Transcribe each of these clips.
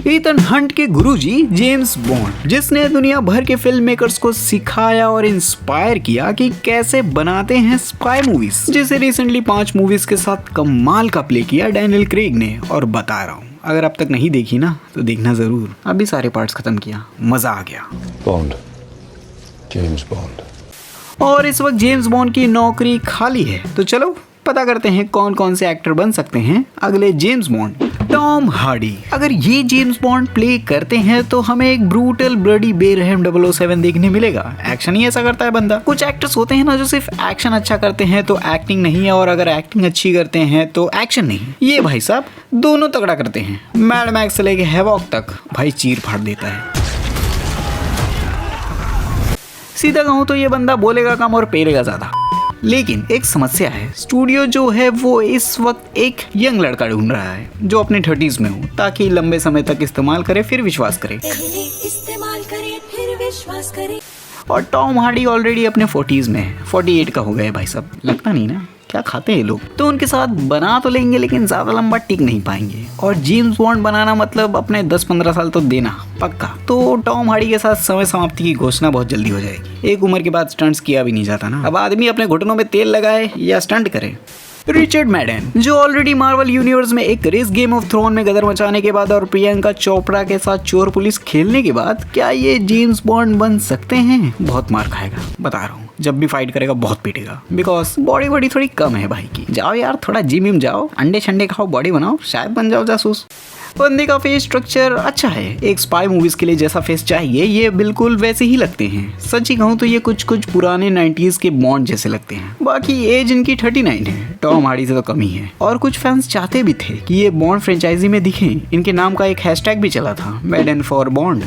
Ethan Hunt के गुरुजी James bond, जिसने दुनिया भर के फिल्म मेकर्स को सिखाया और इंस्पायर किया कि कैसे बनाते हैं स्पाई मूवीज, जिसे रिसेंटली 5 मूवीज के साथ कमाल का प्ले किया डैनियल क्रेग ने। और बता रहा हूँ, अगर अब तक नहीं देखी ना तो देखना जरूर। अभी सारे पार्ट्स खत्म किया, मजा आ गया। Bond, James bond. और इस वक्त जेम्स बॉन्ड की नौकरी खाली है, तो चलो पता करते हैं कौन कौन से एक्टर बन सकते हैं अगले जेम्स बॉन्ड। टॉम हार्डी, अगर ये जेम्स बॉन्ड प्ले करते हैं तो हमें एक ब्रूटल ब्लडी बेरहम 007 देखने मिलेगा। एक्शन ही ऐसा करता है बंदा। कुछ एक्टर्स होते हैं ना जो सिर्फ एक्शन अच्छा करते हैं तो एक्टिंग नहीं है, और अगर एक्टिंग अच्छी करते हैं तो एक्शन नहीं। ये भाई साहब दोनों तगड़ा करते हैं। मैड मैक्स से लेके हैवॉक तक भाई चीर फाड़ देता है। सीधा कहूँ तो ये बंदा बोलेगा कम और पेलेगा ज्यादा। लेकिन एक समस्या है, स्टूडियो जो है वो इस वक्त एक यंग लड़का ढूंढ रहा है जो अपने 30s में हो, ताकि लंबे समय तक इस्तेमाल करे फिर विश्वास करे। और टॉम हार्डी ऑलरेडी अपने 40s में है, 48 का हो गया है भाई साहब। लगता नहीं ना, क्या खाते हैं लोग। तो उनके साथ बना तो लेंगे लेकिन ज्यादा लंबा टिक नहीं पाएंगे। और जेम्स बॉन्ड बनाना मतलब अपने 10-15 साल तो देना पक्का। तो टॉम हार्डी के साथ समय समाप्ति की घोषणा बहुत जल्दी हो जाएगी। एक उम्र के बाद स्टंट्स किया भी नहीं जाता ना। अब आदमी अपने घुटनों में तेल लगाए या स्टंट करे। रिचर्ड मैडन, जो ऑलरेडी मार्वल यूनिवर्स में एक रेस गेम ऑफ थ्रोन में गदर मचाने के बाद और प्रियंका चोपड़ा के साथ चोर पुलिस खेलने के बाद, क्या ये जेम्स बॉन्ड बन सकते हैं? बहुत मार खाएगा, बता रहा हूँ। जब भी फाइट करेगा बहुत पीटेगा, बिकॉज बॉडी बड़ी थोड़ी कम है भाई की। जाओ यार थोड़ा जिम जाओ, अंडे शंडे खाओ, बॉडी बनाओ, शायद बन जाओ जासूस। बंदे का फेस स्ट्रक्चर अच्छा है, एक स्पाई मूवीज के लिए जैसा फेस चाहिए ये बिल्कुल वैसे ही लगते हैं। सच ही कहूँ तो ये कुछ पुराने 90s के बॉन्ड जैसे लगते हैं। बाकी एज इनकी 39 है, टॉम हार्डी से तो कम ही है। और कुछ फैंस चाहते भी थे कि ये बॉन्ड फ्रेंचाइजी में दिखें। इनके नाम का एक हैशटैग भी चला था, मैडन फॉर बॉन्ड।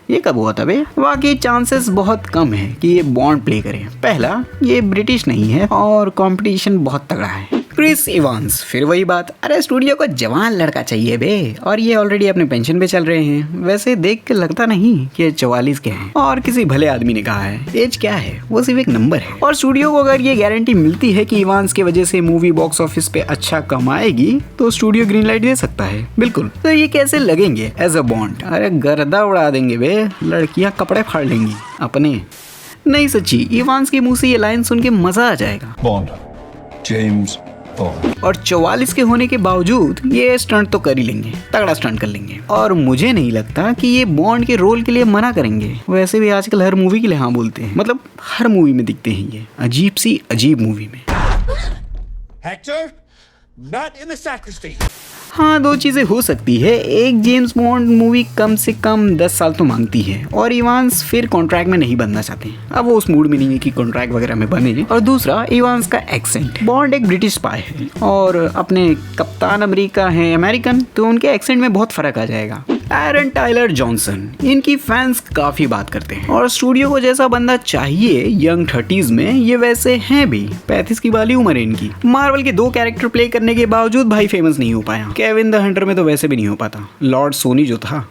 ये कब हुआ था बे? बाकी चांसेस बहुत कम है कि ये बॉन्ड प्ले करें। पहला, ये ब्रिटिश नहीं है और कंपटीशन बहुत तगड़ा है। क्रिस इवांस, फिर वही बात, अरे स्टूडियो को जवान लड़का चाहिए बे, और ये ऑलरेडी अपने पेंशन पे चल रहे हैं। वैसे देख के लगता नहीं कि ये 44 के हैं। और किसी भले आदमी ने कहा है एज क्या है, वो सिर्फ एक नंबर है। और स्टूडियो को अगर ये गारंटी मिलती है कि इवांस की वजह से मूवी बॉक्स ऑफिस पे अच्छा कमाएगी तो स्टूडियो ग्रीन लाइट दे सकता है। बिल्कुल। तो ये कैसे लगेंगे एज अ बॉन्ड? अरे गर्दा उड़ा देंगे बे, लड़कियां कपड़े फाड़ लेंगी अपने। नहीं सच्ची, इवांस के मुंह से ये लाइन सुन के मजा आ जाएगा। Bond, James bond. और 44 के होने के बावजूद ये स्टंट तो कर ही लेंगे, तगड़ा स्टंट कर लेंगे। और मुझे नहीं लगता कि ये बॉन्ड के रोल के लिए मना करेंगे। वैसे भी आजकल हर मूवी के लिए हाँ बोलते हैं, मतलब हर मूवी में दिखते हैं ये, अजीब मूवी में। Hector, not in the sacristy. हाँ, दो चीजें हो सकती है। एक, जेम्स बॉन्ड मूवी कम से कम 10 साल तो मांगती है और इवांस फिर कॉन्ट्रैक्ट में नहीं बनना चाहते। अब वो उस मूड में नहीं है कि कॉन्ट्रैक्ट वगैरह में बने। और दूसरा, इवांस का एक्सेंट। बॉन्ड एक ब्रिटिश स्पाई है और अपने कप्तान अमेरिका है अमेरिकन, तो उनके एक्सेंट में बहुत फर्क आ जाएगा। एरन टाइलर जॉनसन, इनकी फैंस काफी बात करते हैं और स्टूडियो को जैसा बंदा चाहिए यंग 30s में, ये वैसे हैं भी। 35 की वाली उम्र है इनकी। मार्वल के 2 कैरेक्टर प्ले करने के बावजूद भाई फेमस नहीं हो पाया। केविन द हंटर में तो वैसे भी नहीं हो पाता, लॉर्ड सोनी जो था।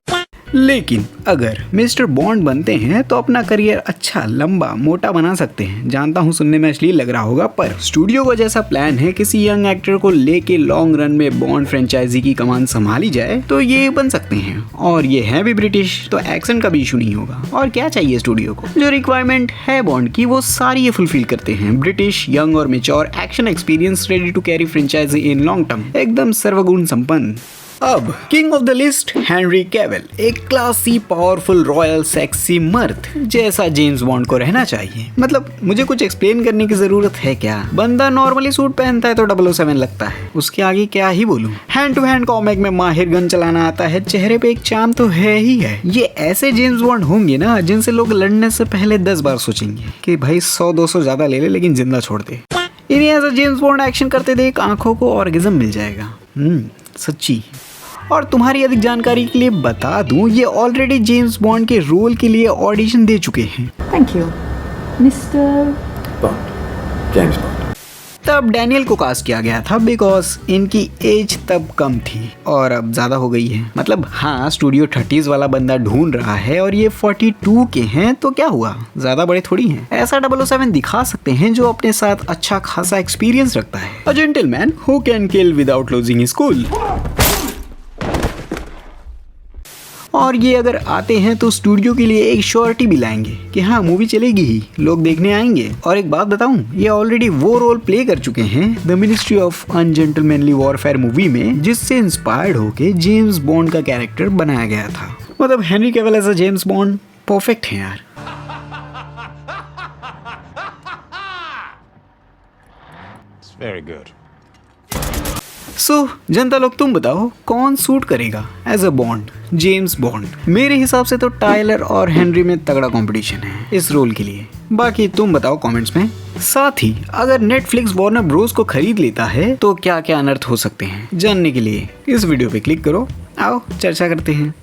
लेकिन अगर मिस्टर बॉन्ड बनते हैं तो अपना करियर अच्छा लंबा मोटा बना सकते हैं। जानता हूँ सुनने में अश्लील लग रहा होगा, पर स्टूडियो का जैसा प्लान है किसी यंग एक्टर को लेके लॉन्ग रन में बॉन्ड फ्रेंचाइजी की कमान संभाली जाए तो ये बन सकते हैं। और ये है भी ब्रिटिश, तो एक्सेंट का भी इशू नहीं होगा। और क्या चाहिए स्टूडियो को, जो रिक्वायरमेंट है बॉन्ड की वो सारी ये फुलफिल करते हैं। ब्रिटिश, यंग और mature, action experience, ready to carry franchise in long term, एकदम सर्वगुण संपन्न। अब king of the list Henry Cavill, एक क्लासी, पावरफुल, रॉयल, सेक्सी मर्द जैसा जेम्स बॉन्ड को रहना चाहिए। मतलब मुझे कुछ एक्सप्लेन करने की जरूरत है क्या? बंदा नॉर्मली सूट पहनता है तो 007 लगता है, उसके आगे क्या ही बोलूं। हैंड टू हैंड कॉमिक में माहिर, गन चलाना आता है, चेहरे पे एक चार्म तो है ही है। ये ऐसे जेम्स बॉन्ड होंगे ना जिनसे लोग लड़ने से पहले 10 बार सोचेंगे कि भाई 100-200 ज्यादा ले ले लेकिन जिंदा छोड़ दे। इन्हें ऐसा जेम्स बॉन्ड एक्शन करते देख आंखों को ऑर्गेज़म मिल जाएगा। सच्ची। और तुम्हारी अधिक जानकारी के लिए बता दूं, ये ऑलरेडी जेम्स बॉन्ड के रोल के लिए ऑडिशन दे चुके हैं। Thank you mister bond, James bond. तब डैनियल को कास्ट किया गया था बिकॉज इनकी एज तब कम थी और अब ज्यादा हो गई है। मतलब हाँ, स्टूडियो 30s वाला बंदा ढूंढ रहा है और ये 42 के हैं, तो क्या हुआ, ज्यादा बड़े थोड़ी हैं। ऐसा 007 दिखा सकते हैं जो अपने साथ अच्छा खासा एक्सपीरियंस रखता है। A gentleman who can kill without losing his cool. और ये अगर आते हैं तो स्टूडियो के लिए एक श्योरिटी भी लाएंगे कि हाँ मूवी चलेगी ही, लोग देखने आएंगे। और एक बात बताऊं, ये ऑलरेडी वो रोल प्ले कर चुके हैं the ministry of ungentlemanly warfare movie में, जिससे इंस्पायर्ड होके जेम्स बॉन्ड का कैरेक्टर बनाया गया था। मतलब Henry Cavill as a James Bond perfect है यार। Very good. जनता लोग तुम बताओ कौन सूट करेगा as a Bond, James Bond? मेरे हिसाब से तो टायलर और हेनरी में तगड़ा कंपटीशन है इस रोल के लिए। बाकी तुम बताओ कमेंट्स में। साथ ही अगर नेटफ्लिक्स वार्नर ब्रोस को खरीद लेता है तो क्या क्या अनर्थ हो सकते हैं, जानने के लिए इस वीडियो पे क्लिक करो। आओ चर्चा करते हैं।